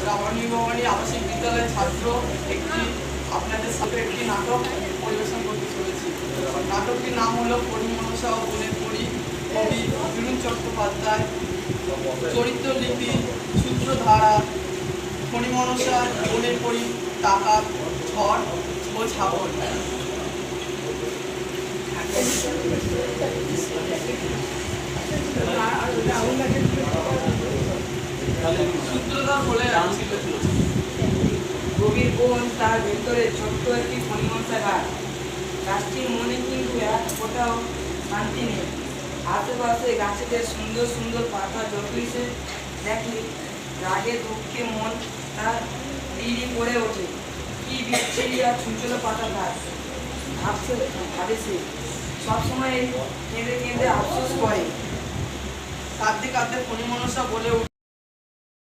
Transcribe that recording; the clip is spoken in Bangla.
রামায়ণী ভবানী আবাসিক বিদ্যালয়ের ছাত্র আপনাদের সাথে একটি নাটক পরিবেশন করতে চলেছি। নাটকটির নাম হলো পরিমনসা ও বনের পরী। কবি তরুণ চট্টোপাধ্যায়। চরিত্র লিপি সূত্রধারা পরিমনসা, বনের পরী, ডাকাত, ঝড় ও ছাগল। সূত্রধার বলে গভীর বন, তার ভেতরে ছোট্ট একটি পরিমনসা গাছ। গাছটির মনে কিন্তু এক ফোঁটাও শান্তি নেই। আশেপাশে গাছেদের সুন্দর সুন্দর পাতা জটলিছে দেখে রাগে দুঃখে মন তার রিড়ি পড়ে ওঠে। কি বিচ্ছিরি আর ছুঁচলো পাতা গাছ। ভাবে সে সবসময় কেঁদে কেঁদে আফসোস করে। কাঁদতে কাঁদতে পরিমনসা বলে